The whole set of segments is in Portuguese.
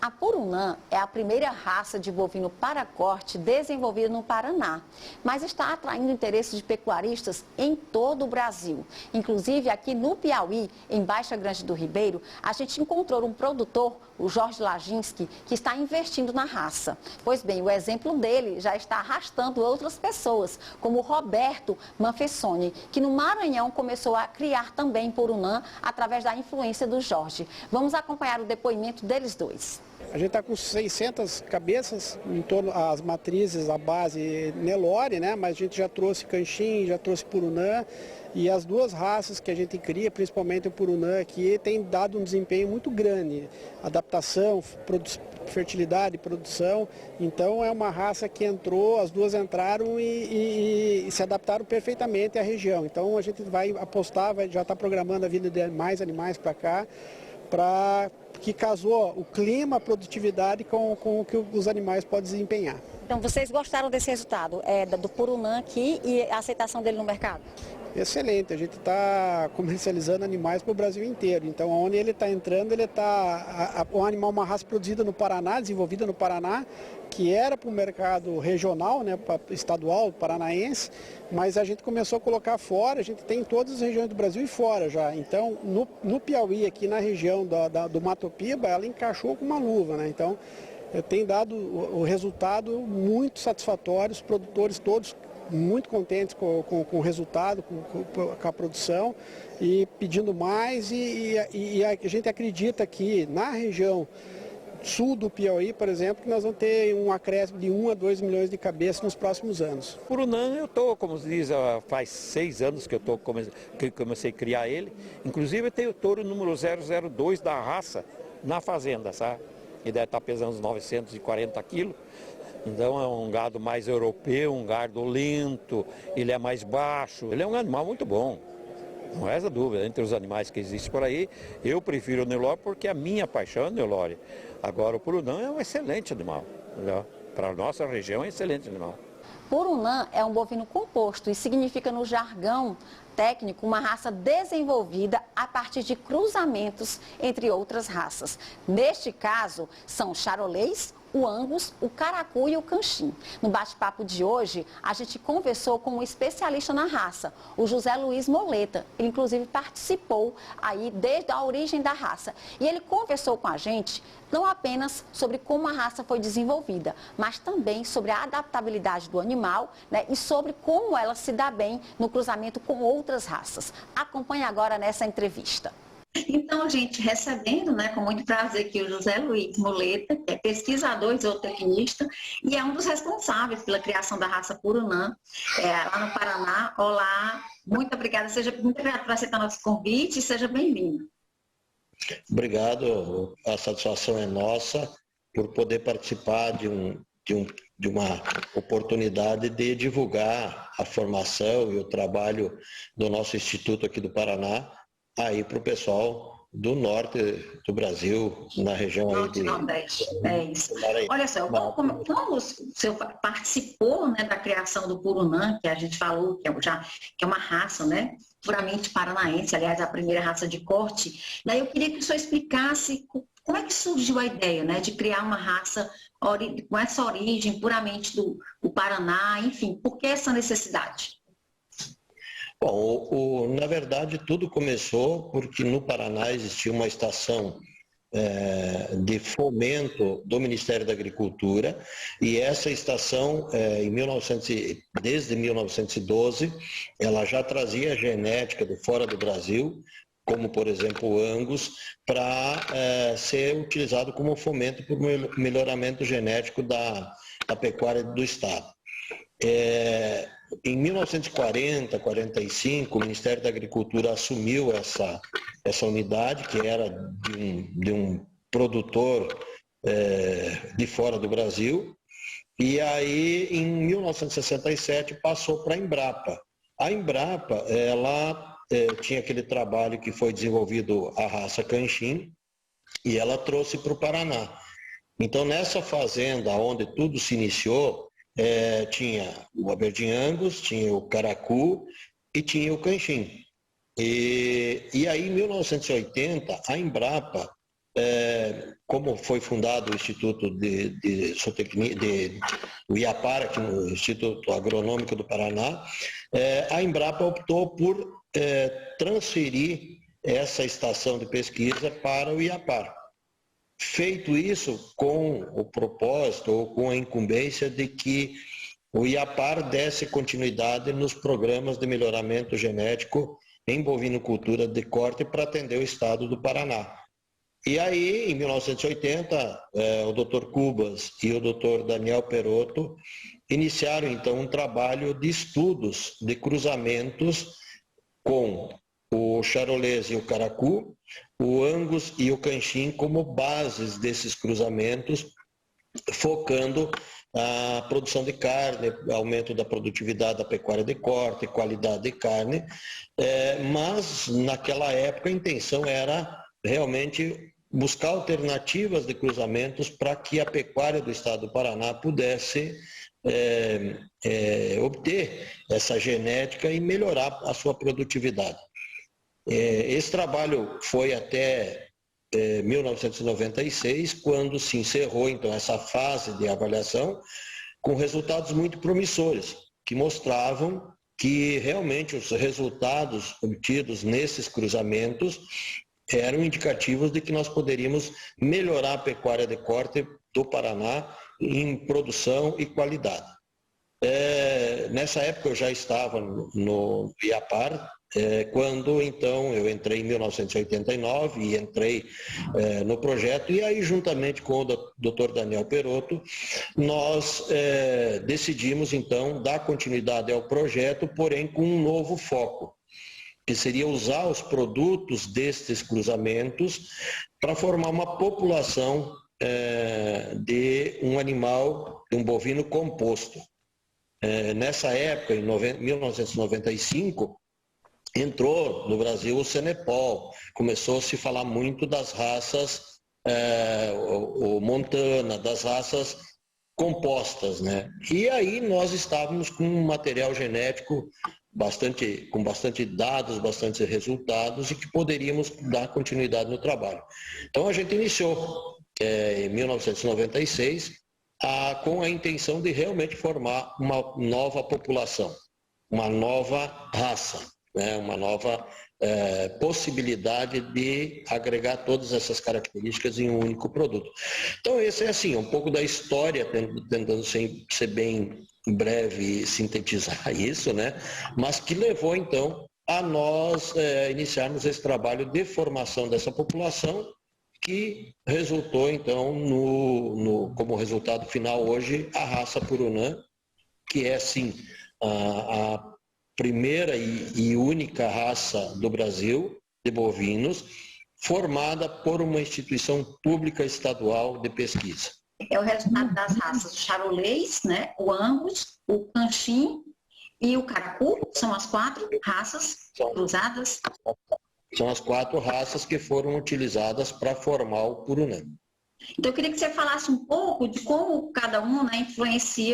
A Purunã é a primeira raça de bovino para corte desenvolvida no Paraná, mas está atraindo interesse de pecuaristas em todo o Brasil. Inclusive aqui no Piauí, em Baixa Grande do Ribeiro, a gente encontrou um produtor, o Jorge Laginski, que está investindo na raça. Pois bem, o exemplo dele já está arrastando outras pessoas, como o Roberto Manfessoni, que no Maranhão começou a criar também Purunã através da influência do Jorge. Vamos acompanhar o depoimento deles dois. A gente está com 600 cabeças, em torno às matrizes, a base Nelore, né? Mas a gente já trouxe Canchim, já trouxe Purunã, e as duas raças que a gente cria, principalmente o Purunã aqui, tem dado um desempenho muito grande. Adaptação, fertilidade, produção. Então é uma raça que entrou, as duas entraram e se adaptaram perfeitamente à região. Então a gente vai apostar, já está programando a vinda de mais animais para cá, para que casou o clima, a produtividade com o que os animais podem desempenhar. Então vocês gostaram desse resultado do Purunã aqui e a aceitação dele no mercado? Excelente, a gente está comercializando animais para o Brasil inteiro. Então, onde ele está entrando, ele está um animal, uma raça produzida no Paraná, desenvolvida no Paraná, que era para o mercado regional, né, estadual, paranaense, mas a gente começou a colocar fora, a gente tem em todas as regiões do Brasil e fora já. Então, no Piauí, aqui na região do Mato Piba, ela encaixou com uma luva, né? Então, tem dado o resultado muito satisfatório, os produtores todos muito contentes com o resultado, com a produção e pedindo mais e a gente acredita que na região sul do Piauí, por exemplo, que nós vamos ter um acréscimo de 1 a 2 milhões de cabeças nos próximos anos. Purunã, eu estou, como se diz, faz 6 anos que eu comecei a criar ele. Inclusive eu tenho o touro número 002 da raça na fazenda, sabe? Ele deve estar pesando uns 940 quilos. Então é um gado mais europeu, um gado lento, ele é mais baixo, ele é um animal muito bom. Não é essa dúvida, entre os animais que existem por aí, eu prefiro o Nelore porque a minha paixão é o Nelore. Agora o Purunã é um excelente animal, para a nossa região é um excelente animal. Purunã é um bovino composto e significa no jargão técnico uma raça desenvolvida a partir de cruzamentos entre outras raças. Neste caso, são charolês, o Angus, o Caracu e o Canchim. No bate-papo de hoje, a gente conversou com um especialista na raça, o José Luiz Moleta. Ele, inclusive, participou aí desde a origem da raça. E ele conversou com a gente não apenas sobre como a raça foi desenvolvida, mas também sobre a adaptabilidade do animal, né, e sobre como ela se dá bem no cruzamento com outras raças. Acompanhe agora nessa entrevista. Então, gente, recebendo, né, com muito prazer aqui o José Luiz Moleta, que é pesquisador e zootecnista e é um dos responsáveis pela criação da raça Purunã, lá no Paraná. Olá, muito obrigada por aceitar nosso convite e seja bem-vindo. Obrigado, a satisfação é nossa por poder participar de uma oportunidade de divulgar a formação e o trabalho do nosso Instituto aqui do Paraná, aí para o pessoal do norte do Brasil, na região norte aí de Nordeste. É isso. Olha só, como o senhor participou, né, da criação do Purunã, que a gente falou que é uma raça, né, puramente paranaense, aliás, a primeira raça de corte. Daí eu queria que o senhor explicasse como é que surgiu a ideia, né, de criar uma raça com essa origem puramente do Paraná, enfim, por que essa necessidade? Bom, na verdade tudo começou porque no Paraná existia uma estação de fomento do Ministério da Agricultura e essa estação, desde 1912, ela já trazia genética de fora do Brasil, como por exemplo o Angus, para ser utilizado como fomento para o melhoramento genético da pecuária do Estado. Em 1940, 45, o Ministério da Agricultura assumiu essa unidade, que era de um produtor de fora do Brasil, e aí em 1967 passou para a Embrapa. A Embrapa, ela tinha aquele trabalho que foi desenvolvido a raça Canchim, e ela trouxe para o Paraná. Então nessa fazenda onde tudo se iniciou, tinha o Aberdeen Angus, tinha o Caracu e tinha o Canchim. E aí, em 1980, a Embrapa como foi fundado o Instituto de Zootecnia, o IAPAR, aqui no Instituto Agronômico do Paraná, a Embrapa optou por transferir essa estação de pesquisa para o IAPAR. Feito isso com o propósito ou com a incumbência de que o IAPAR desse continuidade nos programas de melhoramento genético em bovinocultura de corte para atender o estado do Paraná. E aí, em 1980, o Dr. Cubas e o Dr. Daniel Perotto iniciaram, então, um trabalho de estudos de cruzamentos com o charolês e o caracu, o angus e o canchim como bases desses cruzamentos, focando a produção de carne, aumento da produtividade da pecuária de corte, qualidade de carne, mas naquela época a intenção era realmente buscar alternativas de cruzamentos para que a pecuária do estado do Paraná pudesse obter essa genética e melhorar a sua produtividade. Esse trabalho foi até 1996, quando se encerrou então essa fase de avaliação, com resultados muito promissores, que mostravam que realmente os resultados obtidos nesses cruzamentos eram indicativos de que nós poderíamos melhorar a pecuária de corte do Paraná em produção e qualidade. Nessa época eu já estava no IAPAR, quando então eu entrei em 1989 e entrei no projeto, e aí juntamente com o Dr. Daniel Perotto, nós decidimos então dar continuidade ao projeto, porém com um novo foco, que seria usar os produtos destes cruzamentos para formar uma população de um animal, de um bovino composto. Nessa época, em 1995, entrou no Brasil o Cenepol, começou a se falar muito das raças o Montana, das raças compostas, né? E aí nós estávamos com um material genético com bastante dados, bastante resultados, e que poderíamos dar continuidade no trabalho. Então a gente iniciou em 1996 com a intenção de realmente formar uma nova população, uma nova raça, né? Uma nova possibilidade de agregar todas essas características em um único produto. Então esse é assim, um pouco da história, tentando ser bem breve e sintetizar isso, né? Mas que levou então a nós iniciarmos esse trabalho de formação dessa população, que resultou então como resultado final hoje a raça Purunã, que é sim a primeira e única raça do Brasil de bovinos formada por uma instituição pública estadual de pesquisa. É o resultado das raças do charolês, né, o angus, o canchim e o caracu, são as 4 raças cruzadas. São as 4 raças que foram utilizadas para formar o Purunã. Então eu queria que você falasse um pouco de como cada um, né,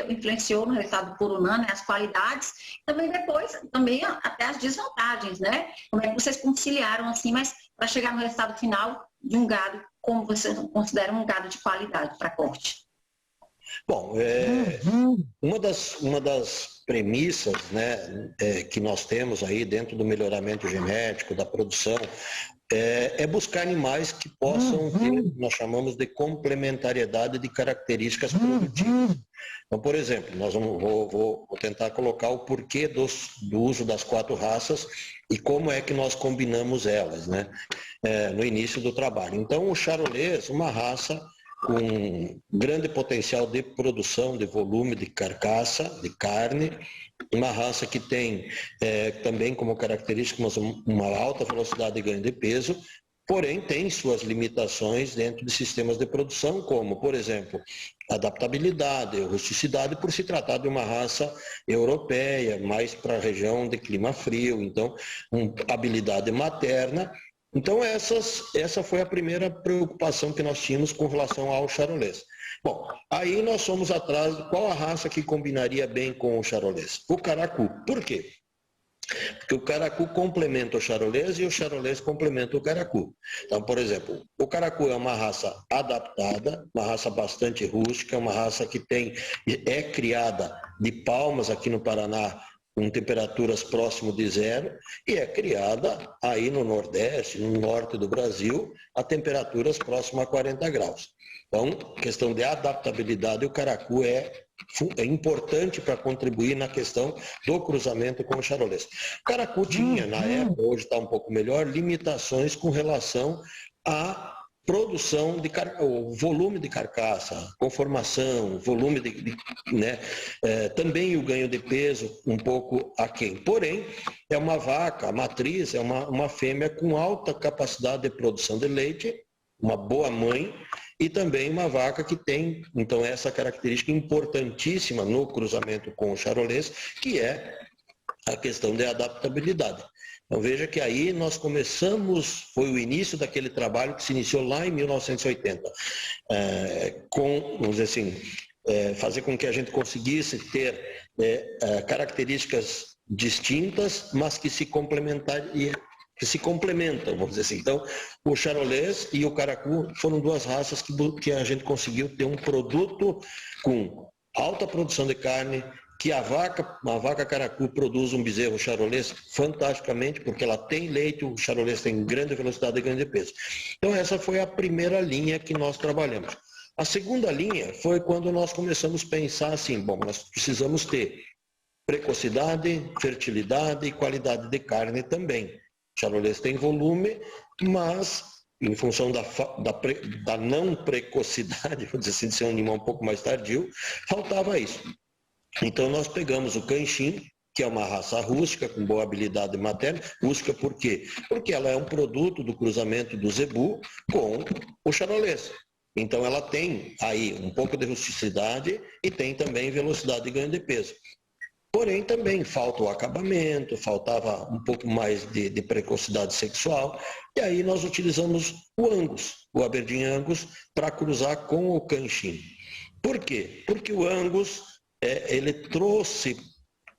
influenciou no resultado do Purunã, né, as qualidades, também até as desvantagens, né? Como é que vocês conciliaram assim, mas para chegar no resultado final de um gado, como você considera um gado de qualidade para corte? Bom, uma das premissas, né, que nós temos aí dentro do melhoramento genético, da produção, é buscar animais que possam ter, nós chamamos de complementariedade de características produtivas. Então, por exemplo, vou tentar colocar o porquê do uso das 4 raças e como é que nós combinamos elas, né, no início do trabalho. Então, o charolês, uma raça com grande potencial de produção, de volume, de carcaça, de carne, uma raça que tem também como característica uma alta velocidade de ganho de peso, porém tem suas limitações dentro de sistemas de produção, como, por exemplo, adaptabilidade, rusticidade, por se tratar de uma raça europeia, mais para a região de clima frio, então, habilidade materna. Então essa foi a primeira preocupação que nós tínhamos com relação ao charolês. Bom, aí nós fomos atrás de qual a raça que combinaria bem com o charolês. O caracu. Por quê? Porque o caracu complementa o charolês e o charolês complementa o caracu. Então, por exemplo, o caracu é uma raça adaptada, uma raça bastante rústica, uma raça que é criada de palmas aqui no Paraná com temperaturas próximo de zero e é criada aí no Nordeste, no Norte do Brasil, a temperaturas próximas a 40 graus. Então, questão de adaptabilidade, o caracu é importante para contribuir na questão do cruzamento com o charolês. O caracu tinha, na época, hoje está um pouco melhor, limitações com relação à produção o volume de carcaça, conformação, volume também o ganho de peso um pouco aquém. Porém, é uma vaca, a matriz é uma fêmea com alta capacidade de produção de leite, uma boa mãe, e também uma vaca que tem, então, essa característica importantíssima no cruzamento com o charolês, que é a questão da adaptabilidade. Então veja que aí nós começamos, foi o início daquele trabalho que se iniciou lá em 1980, vamos dizer assim, fazer com que a gente conseguisse ter características distintas, mas que se complementam, vamos dizer assim. Então, o charolês e o caracu foram duas raças que a gente conseguiu ter um produto com alta produção de carne, que a vaca caracu produz um bezerro charolês fantasticamente, porque ela tem leite, o charolês tem grande velocidade e grande peso. Então essa foi a primeira linha que nós trabalhamos. A segunda linha foi quando nós começamos a pensar assim, bom, nós precisamos ter precocidade, fertilidade e qualidade de carne também. O charolês tem volume, mas em função da não precocidade, vou dizer assim, de ser um animal um pouco mais tardio, faltava isso. Então nós pegamos o canchim, que é uma raça rústica, com boa habilidade materna. Rústica por quê? Porque ela é um produto do cruzamento do zebu com o charolês. Então ela tem aí um pouco de rusticidade e tem também velocidade e ganho de peso. Porém também falta o acabamento, faltava um pouco mais de precocidade sexual. E aí nós utilizamos o Angus, o Aberdeen Angus, para cruzar com o canchim. Por quê? Porque o Angus ele trouxe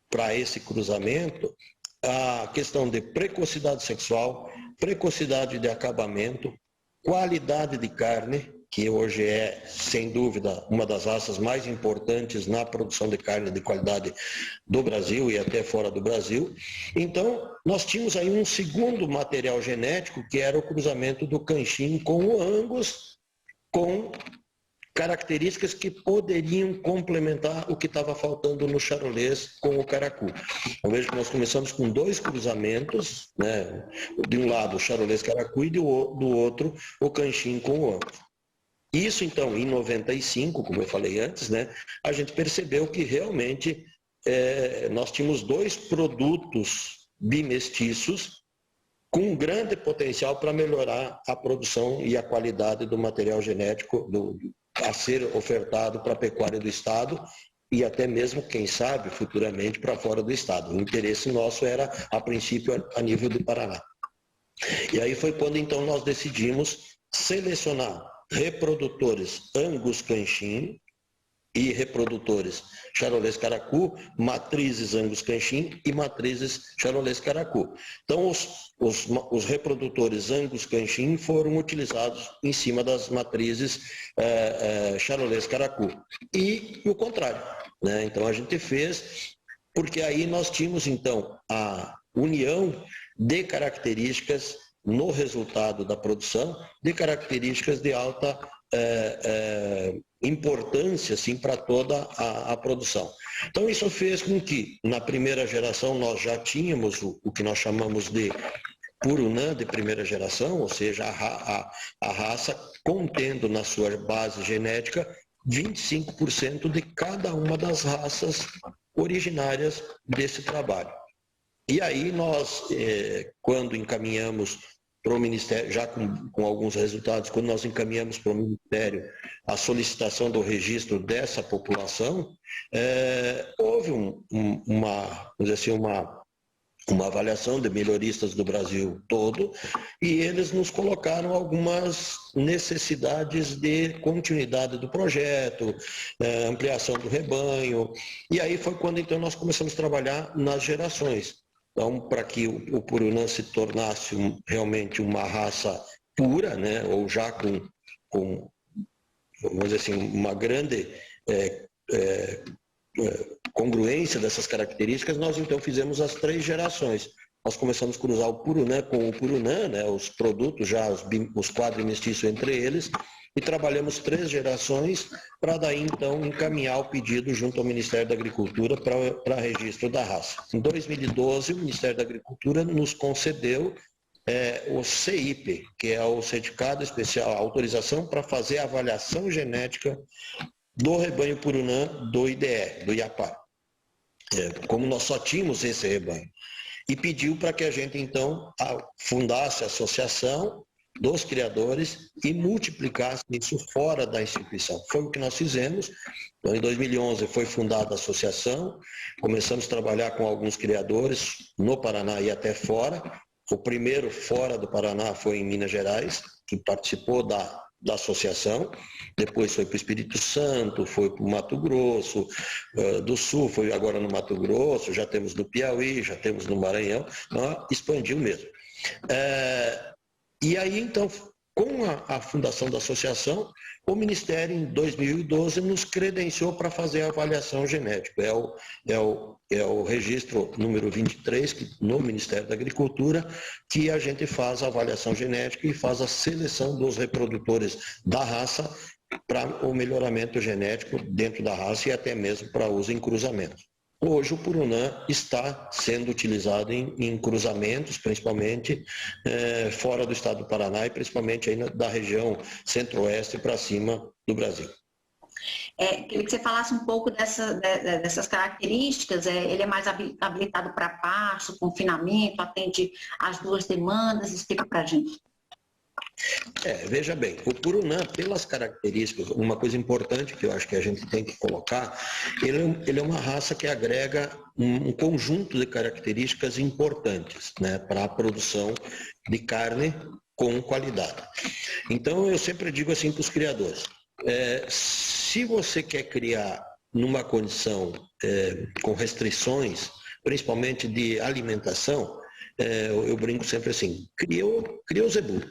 para esse cruzamento a questão de precocidade sexual, precocidade de acabamento, qualidade de carne, que hoje é, sem dúvida, uma das raças mais importantes na produção de carne de qualidade do Brasil e até fora do Brasil. Então, nós tínhamos aí um segundo material genético, que era o cruzamento do canchim com o Angus, com características que poderiam complementar o que estava faltando no charolês com o caracu. Eu vejo que nós começamos com dois cruzamentos, né? De um lado o charolês caracu e do outro o canchim com o Angus. Isso então em 95, como eu falei antes, né? A gente percebeu que realmente nós tínhamos dois produtos bimestiços com grande potencial para melhorar a produção e a qualidade do material genético a ser ofertado para a pecuária do Estado e até mesmo, quem sabe, futuramente para fora do Estado. O interesse nosso era, a princípio, a nível do Paraná. E aí foi quando, então, nós decidimos selecionar reprodutores Angus canchim e reprodutores charolês caracu, matrizes Angus canchim e matrizes charolês caracu. Então, os reprodutores Angus canchim foram utilizados em cima das matrizes charolês caracu. E o contrário, né? Então, a gente fez, porque aí nós tínhamos, então, a união de características no resultado da produção, de características de alta importância assim, para toda a produção. Então isso fez com que na primeira geração nós já tínhamos o que nós chamamos de Purunã de primeira geração, ou seja, a raça contendo na sua base genética 25% de cada uma das raças originárias desse trabalho. E aí nós, quando encaminhamos para o Ministério, já com alguns resultados, quando nós encaminhamos para o Ministério a solicitação do registro dessa população, houve vamos dizer assim, uma avaliação de melhoristas do Brasil todo e eles nos colocaram algumas necessidades de continuidade do projeto, ampliação do rebanho. E aí foi quando então nós começamos a trabalhar nas gerações. Então, para que o Purunã se tornasse realmente uma raça pura, né, ou já com vamos dizer assim, uma grande congruência dessas características, nós então fizemos as 3 gerações. Nós começamos a cruzar o Purunã com o Purunã, né, os produtos, já os quadrimestiços entre eles, e trabalhamos 3 gerações para daí então encaminhar o pedido junto ao Ministério da Agricultura para registro da raça. Em 2012, o Ministério da Agricultura nos concedeu o CIP, que é o Certificado Especial, a autorização para fazer a avaliação genética do rebanho Purunã do IDE, do IAPA. Como nós só tínhamos esse rebanho. E pediu para que a gente, então, fundasse a associação dos criadores e multiplicasse isso fora da instituição. Foi o que nós fizemos. Então, em 2011 foi fundada a associação, começamos a trabalhar com alguns criadores no Paraná e até fora. O primeiro fora do Paraná foi em Minas Gerais, que participou da associação, depois foi para o Espírito Santo, foi para o Mato Grosso do Sul, foi agora no Mato Grosso, já temos no Piauí, já temos no Maranhão, então expandiu mesmo. E aí, então, com a fundação da associação, o Ministério, em 2012, nos credenciou para fazer a avaliação genética. É o registro número 23, no Ministério da Agricultura, que a gente faz a avaliação genética e faz a seleção dos reprodutores da raça para o melhoramento genético dentro da raça e até mesmo para uso em cruzamentos. Hoje o Purunã está sendo utilizado em cruzamentos, principalmente fora do estado do Paraná e principalmente aí da região centro-oeste para cima do Brasil. Queria que você falasse um pouco dessas características. Ele é mais habilitado para pasto, confinamento, atende às 2 demandas. Explica para a gente. Veja bem, o Purunã, pelas características, uma coisa importante que eu acho que a gente tem que colocar, ele é uma raça que agrega um conjunto de características importantes, né, para a produção de carne com qualidade. Então, eu sempre digo assim para os criadores, se você quer criar numa condição com restrições, principalmente de alimentação, eu brinco sempre assim, cria o zebu.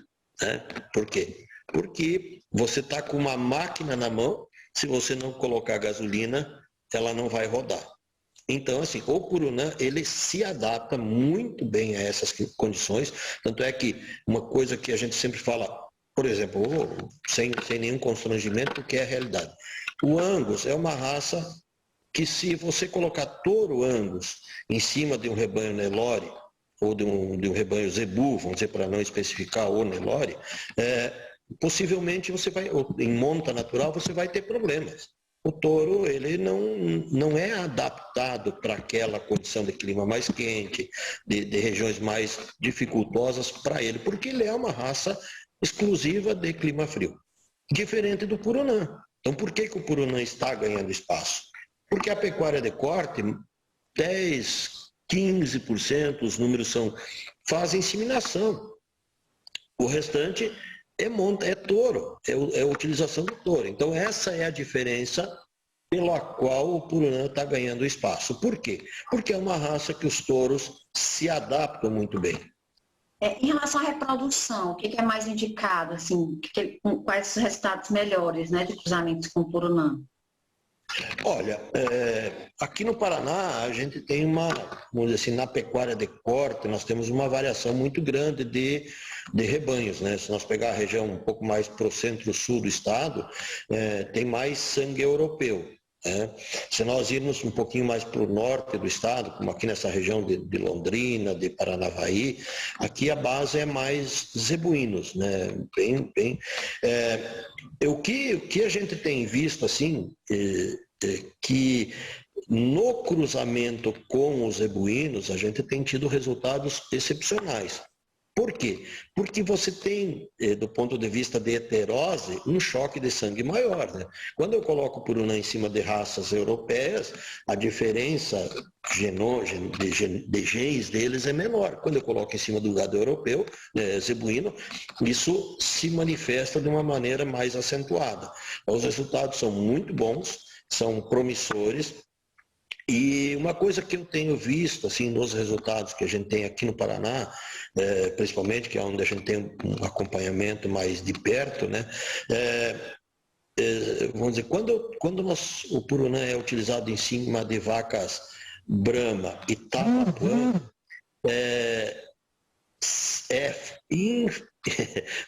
Por quê? Porque você está com uma máquina na mão, se você não colocar gasolina, ela não vai rodar. Então, assim, o Purunã, ele se adapta muito bem a essas condições, tanto é que uma coisa que a gente sempre fala, por exemplo, sem nenhum constrangimento, porque é a realidade. O Angus é uma raça que, se você colocar touro Angus em cima de um rebanho Nelore, ou de um rebanho zebu, vamos dizer, para não especificar o Nelore, possivelmente você vai, em monta natural, você vai ter problemas. O touro, ele não é adaptado para aquela condição de clima mais quente, de regiões mais dificultosas para ele, porque ele é uma raça exclusiva de clima frio, diferente do Purunã. Então, por que o Purunã está ganhando espaço? Porque a pecuária de corte, 15%, os números fazem inseminação. O restante é touro, é a utilização do touro. Então essa é a diferença pela qual o Purunã está ganhando espaço. Por quê? Porque é uma raça que os touros se adaptam muito bem. Em relação à reprodução, o que é mais indicado? Assim, quais os resultados melhores, né, de cruzamentos com o Purunã? Olha, aqui no Paraná a gente tem vamos dizer assim, na pecuária de corte, nós temos uma variação muito grande de rebanhos, né? Se nós pegar a região um pouco mais para o centro-sul do estado, tem mais sangue europeu. Se nós irmos um pouquinho mais para o norte do estado, como aqui nessa região de Londrina, de Paranavaí, aqui a base é mais zebuínos, né? O que a gente tem visto assim, que no cruzamento com os zebuínos a gente tem tido resultados excepcionais. Por quê? Porque você tem, do ponto de vista de heterose, um choque de sangue maior, né? Quando eu coloco o Purunã em cima de raças europeias, a diferença de genes deles é menor. Quando eu coloco em cima do gado europeu, zebuíno, isso se manifesta de uma maneira mais acentuada. Os resultados são muito bons, são promissores, E uma coisa que eu tenho visto, assim, nos resultados que a gente tem aqui no Paraná, principalmente, que é onde a gente tem um acompanhamento mais de perto, né? Vamos dizer, quando o Purunã é utilizado em cima de vacas Brahma e Tabapuã,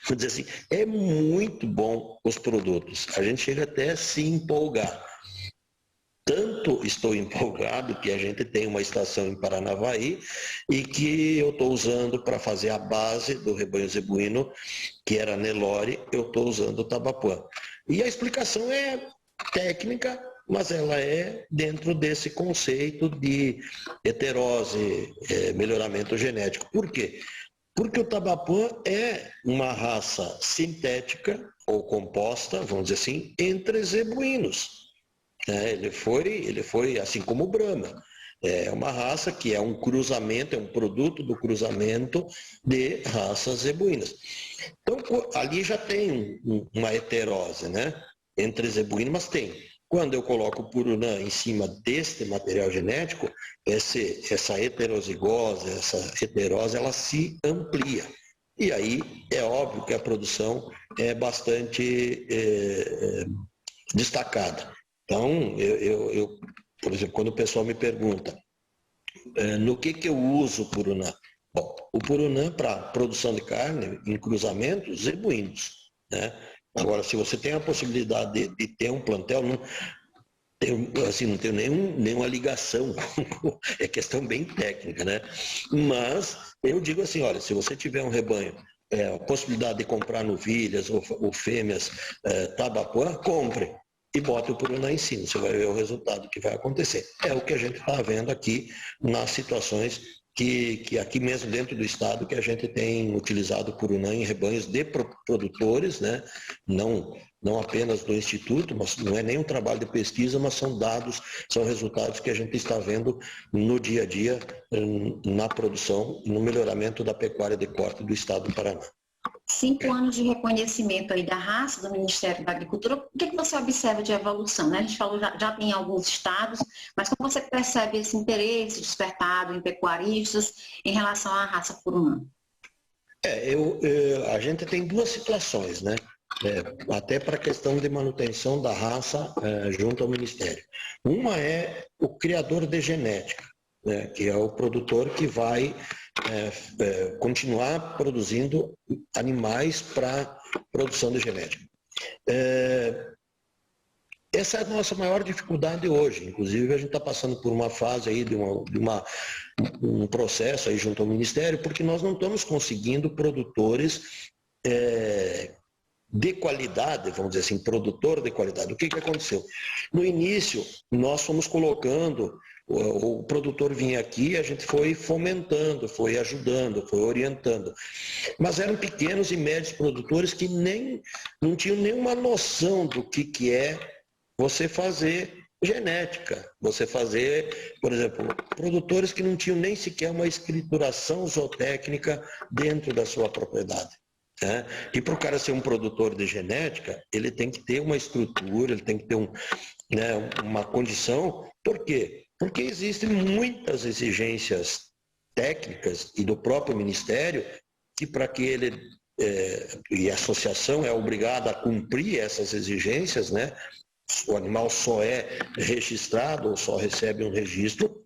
vamos dizer assim, é muito bom os produtos. A gente chega até a se empolgar. Tanto estou empolgado que a gente tem uma estação em Paranavaí e que eu estou usando para fazer a base do rebanho zebuíno, que era Nelore, eu estou usando o Tabapuã. E a explicação é técnica, mas ela é dentro desse conceito de heterose, melhoramento genético. Por quê? Porque o Tabapuã é uma raça sintética ou composta, vamos dizer assim, entre zebuínos. Ele foi assim como o Brahma. É uma raça que é um cruzamento, é um produto do cruzamento de raças zebuínas. Então, ali já tem uma heterose, né? Entre zebuíno, mas tem. Quando eu coloco o Purunã em cima deste material genético, essa heterozigose, essa heterose, ela se amplia. E aí é óbvio que a produção é bastante destacada. Então, por exemplo, quando o pessoal me pergunta no que eu uso o Purunã? Bom, o Purunã para produção de carne em cruzamentos zebuínos, né? Agora, se você tem a possibilidade de ter um plantel, não tenho nenhuma ligação, é questão bem técnica, né? Mas eu digo assim, olha, se você tiver um rebanho, a possibilidade de comprar novilhas ou fêmeas Tabapuã, compre. E bota o Purunã em cima, você vai ver o resultado que vai acontecer. É o que a gente está vendo aqui nas situações que aqui mesmo dentro do estado que a gente tem utilizado o Purunã em rebanhos de produtores, né? Não apenas do Instituto, mas não é nem um trabalho de pesquisa, mas são dados, são resultados que a gente está vendo no dia a dia, na produção, no melhoramento da pecuária de corte do estado do Paraná. 5 anos de reconhecimento aí da raça do Ministério da Agricultura, o que você observa de evolução? Né? A gente falou, já tem alguns estados, mas como você percebe esse interesse despertado em pecuaristas em relação à raça Purunã? A gente tem duas situações, né? Até para a questão de manutenção da raça junto ao Ministério. Uma é o criador de genética, né? Que é o produtor que vai continuar produzindo animais para produção de genética. Essa é a nossa maior dificuldade hoje. Inclusive, a gente está passando por uma fase aí de um processo aí junto ao Ministério, porque nós não estamos conseguindo produtores de qualidade, vamos dizer assim, produtor de qualidade. O que aconteceu? No início, nós fomos colocando, o produtor vinha aqui, a gente foi fomentando, foi ajudando, foi orientando. Mas eram pequenos e médios produtores que não tinham nenhuma noção do que é você fazer genética. Você fazer, por exemplo, produtores que não tinham nem sequer uma escrituração zootécnica dentro da sua propriedade. E para o cara ser um produtor de genética, ele tem que ter uma estrutura, ele tem que ter uma condição. Por quê? Porque existem muitas exigências técnicas e do próprio Ministério que para que ele, e a associação é obrigada a cumprir essas exigências, né? O animal só é registrado ou só recebe um registro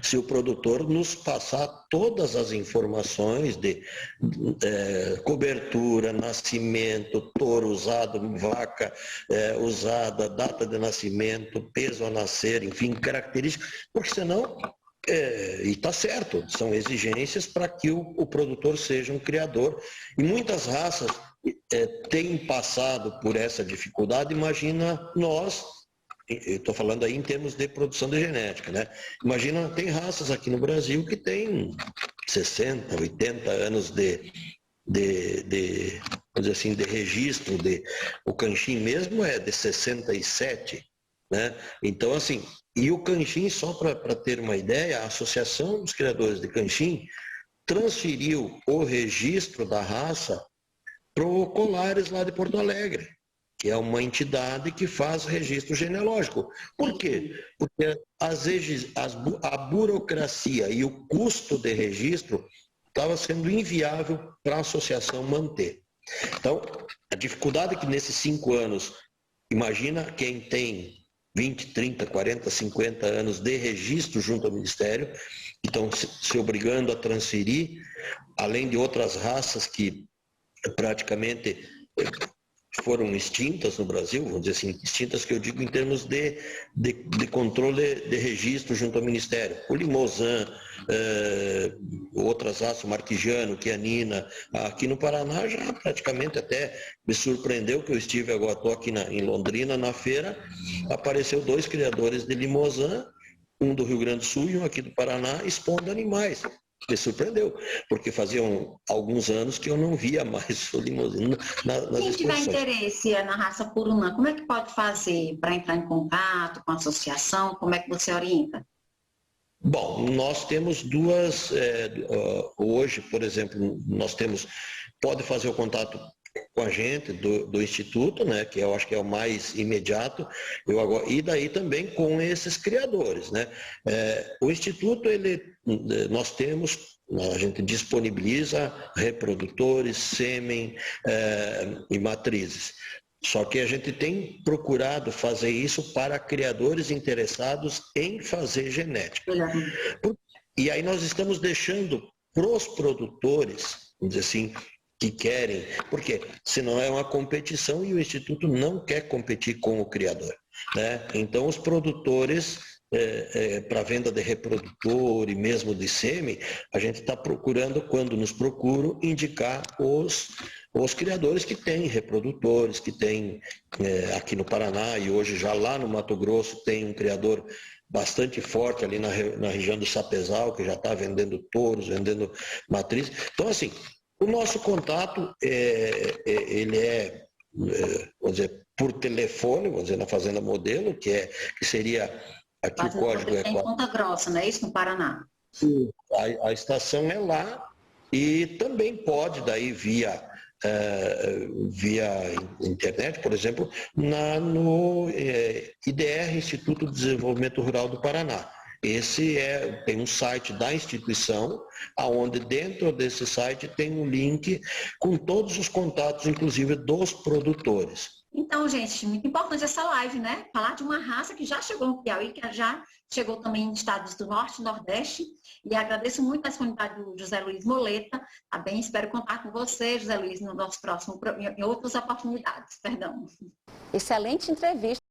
se o produtor nos passar todas as informações de cobertura, nascimento, touro usado, vaca usada, data de nascimento, peso a nascer, enfim, características, porque senão, e está certo, são exigências para que o produtor seja um criador. E muitas raças têm passado por essa dificuldade, imagina nós. Eu estou falando aí em termos de produção de genética, né? Imagina, tem raças aqui no Brasil que tem 60, 80 anos de vamos dizer assim, de registro. O canchim mesmo é de 67, né? Então, assim, e o canchim, só para ter uma ideia, a Associação dos Criadores de Canchim transferiu o registro da raça para o Colares lá de Porto Alegre, que é uma entidade que faz registro genealógico. Por quê? Porque às vezes a burocracia e o custo de registro estava sendo inviável para a associação manter. Então, a dificuldade que nesses 5 anos, imagina quem tem 20, 30, 40, 50 anos de registro junto ao Ministério, que estão se obrigando a transferir, além de outras raças que praticamente foram extintas no Brasil, vamos dizer assim, extintas que eu digo em termos de controle de registro junto ao Ministério. O Limousin, outras raças, o Marquigiano, Quianina, aqui no Paraná já praticamente até me surpreendeu que eu estive agora, estou aqui em Londrina, na feira, apareceu 2 criadores de Limousin, um do Rio Grande do Sul e um aqui do Paraná, expondo animais. Me surpreendeu, porque faziam alguns anos que eu não via mais o Limousin nas Quem tiver exposições. interesse na raça Purunã, como é que pode fazer para entrar em contato com a associação? Como é que você orienta? Bom, nós temos duas, hoje, por exemplo, pode fazer o contato com a gente do Instituto, né, que eu acho que é o mais imediato, e daí também com esses criadores, né. O Instituto, a gente disponibiliza reprodutores, sêmen e matrizes. Só que a gente tem procurado fazer isso para criadores interessados em fazer genética. E aí nós estamos deixando para os produtores, vamos dizer assim, que querem, porque senão é uma competição e o Instituto não quer competir com o criador, né? Então os produtores, para venda de reprodutor e mesmo de sêmen, a gente está procurando, quando nos procuram, indicar os criadores que têm reprodutores, que tem aqui no Paraná e hoje já lá no Mato Grosso tem um criador bastante forte ali na região do Sapezal, que já está vendendo touros, vendendo matriz. Então, assim, o nosso contato, ele vamos dizer, por telefone, vamos dizer, na Fazenda Modelo, que seria aqui o código em Ponta Grossa, não é isso? No Paraná. A estação é lá e também pode daí via internet, por exemplo, no IDR, Instituto de Desenvolvimento Rural do Paraná. Esse tem um site da instituição, onde dentro desse site tem um link com todos os contatos, inclusive dos produtores. Então, gente, muito importante essa live, né? Falar de uma raça que já chegou no Piauí, que já chegou também em estados do Norte e Nordeste. E agradeço muito a disponibilidade do José Luiz Moleta. Tá bem? Espero contar com você, José Luiz, no nosso próximo, em outras oportunidades. Perdão. Excelente entrevista.